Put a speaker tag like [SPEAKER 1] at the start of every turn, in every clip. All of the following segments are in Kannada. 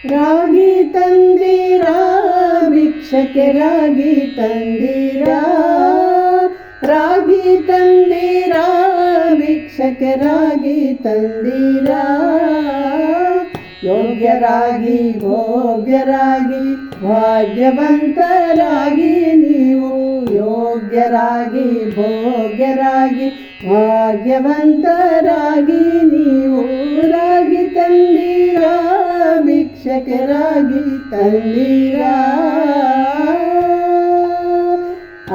[SPEAKER 1] ರಾಗಿ ತಂದಿರಾ ಭಿಕ್ಷಕ್ಕೆ ರಾಗಿ ತಂದಿರಾ, ರಾಗಿ ತಂದಿರಾ ಭಿಕ್ಷಕ್ಕೆ ರಾಗಿ ತಂದಿರಾ. ಯೋಗ್ಯರಾಗಿ ಭೋಗ್ಯರಾಗಿ ಭಾಗ್ಯವಂತರಾಗಿ ನೀವು, ಯೋಗ್ಯರಾಗಿ ಭೋಗ್ಯರಾಗಿ ಭಾಗ್ಯವಂತರಾಗಿ ನೀವು. ರಾಗಿ ತಂದಿರಾ ಭಿಕ್ಷಕ್ಕೆ ರಾಗಿ ತಂದಿರಾ.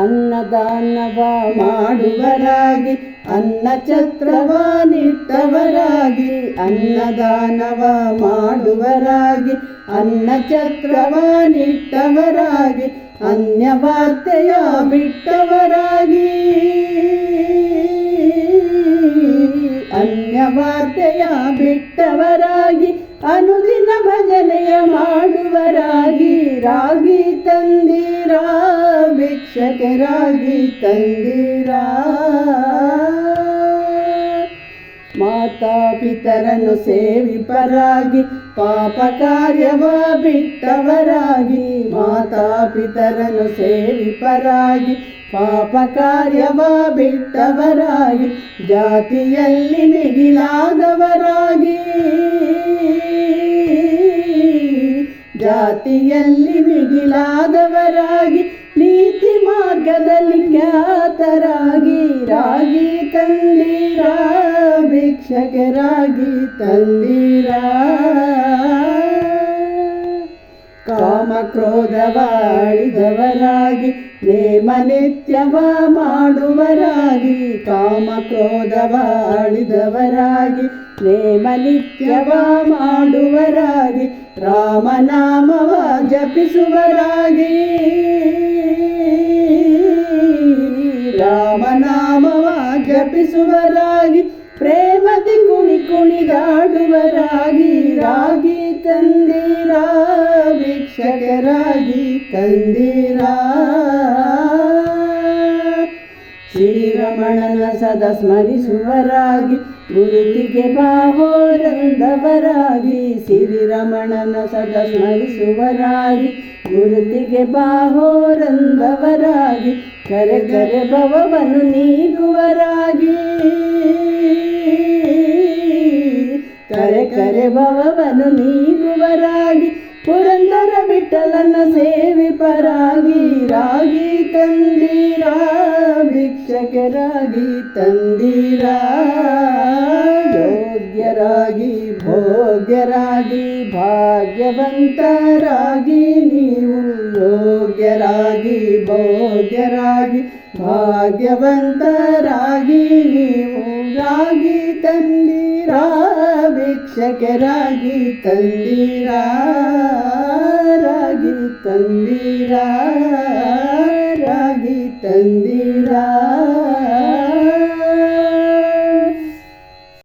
[SPEAKER 1] ಅನ್ನದಾನವ ಮಾಡುವರಾಗಿ ಅನ್ನ ಛತ್ರವ ನಿಟ್ಟವರಾಗಿ, ಅನ್ನದಾನವ ಮಾಡುವರಾಗಿ ಅನ್ನ ಛತ್ರವ ನಿಟ್ಟವರಾಗಿ, ಅನ್ಯವಾರ್ತೆಯ ಬಿಟ್ಟವರಾಗಿ, ಅನ್ಯವಾರ್ತೆಯ ಬಿಟ್ಟವರಾಗಿ ಅನುದಿನ ಭಜನೆಯ ಮಾಡುವರಾಗಿ. ರಾಗಿ ತಂದಿರಾ ಭಿಕ್ಷಕ್ಕೆ ರಾಗಿ ತಂದಿರಾ. ಮಾತಾ ಪಿತರನ್ನು ಸೇವಿಪರಾಗಿ ಪಾಪ ಕಾರ್ಯವ ಬಿಟ್ಟವರಾಗಿ, ಮಾತಾ ಪಿತರನ್ನು ಸೇವಿಪರಾಗಿ ಪಾಪ ಕಾರ್ಯವ ಬಿಟ್ಟವರಾಗಿ, ಜಾತಿಯಲ್ಲಿ ಮಿಗಿಲಾದವರಾಗಿ, ಜಾತಿಯಲ್ಲಿ ಮಿಗಿಲಾದವರಾಗಿ ನೀತಿ ಮಾರ್ಗದಲ್ಲಿ ಖ್ಯಾತರಾಗಿ. ರಾಗಿ ತಂದಿರಾ ಭಿಕ್ಷಕ್ಕೆ ರಾಗಿ ತಂದಿರಾ. ಕಾಮ ಕ್ರೋಧವ ಆಳಿದವರಾಗಿ ನೇಮ ನಿತ್ಯವ ಮಾಡುವರಾಗಿ, ಕಾಮ ಕ್ರೋಧವ ಆಳಿದವರಾಗಿ ನೇಮ ನಿತ್ಯವ ಮಾಡುವರಾಗಿ, ರಾಮನಾಮವ ಜಪಿಸುವರಾಗಿ, ರಾಮನಾಮವ ಜಪಿಸುವರಾಗಿ ಪ್ರೇಮದಿ ಕುಣಿ ಕುಣಿದಾಡುವರಾಗಿ. ರಾಗಿ ತಂದಿರಾ ಭಿಕ್ಷಕ್ಕೆ ರಾಗಿ ತಂದಿರಾ. ಶ್ರೀರಮಣನ ಸದಾ ಸ್ಮರಿಸುವರಾಗಿ ಗುರುತಿಗೆ ಬಾಹೋರಂದವರಾಗಿ, ಶ್ರೀರಮಣನ ಸದಾ ಸ್ಮರಿಸುವರಾಗಿ ಗುರುತಿಗೆ ಬಾಹೋರಂದವರಾಗಿ, ಕರೆ ಕರೆ ಭವವನ್ನು ನೀಗುವರಾಗಿ, ಕರೆ ಕರೆ ಭವವನ್ನು ನೀಗುವರಾಗಿ ಪುರಂದರ ವಿಠಲನ ಸೇವಿಪರಾಗಿ. ರಾಗಿ ತಂದಿರಾ ಭಿಕ್ಷಕ್ಕೆ ರಾಗಿ ತಂದಿರಾ. ಯೋಗ್ಯರಾಗಿ ಭೋಗ್ಯರಾಗಿ ಭಾಗ್ಯವಂತರಾಗಿ ನೀವು, ಯೋಗ್ಯರಾಗಿ ಭೋಗ್ಯರಾಗಿ ಭಾಗ್ಯವಂತರಾಗಿ ನೀವು. ರಾಗಿ ತಂದಿರಾ ಭಿಕ್ಷಕ್ಕೆ ರಾಗಿ ತಂದಿರಾ, ರಾಗಿ ತಂದಿರಾ, ರಾಗಿ ತಂದಿರಾ.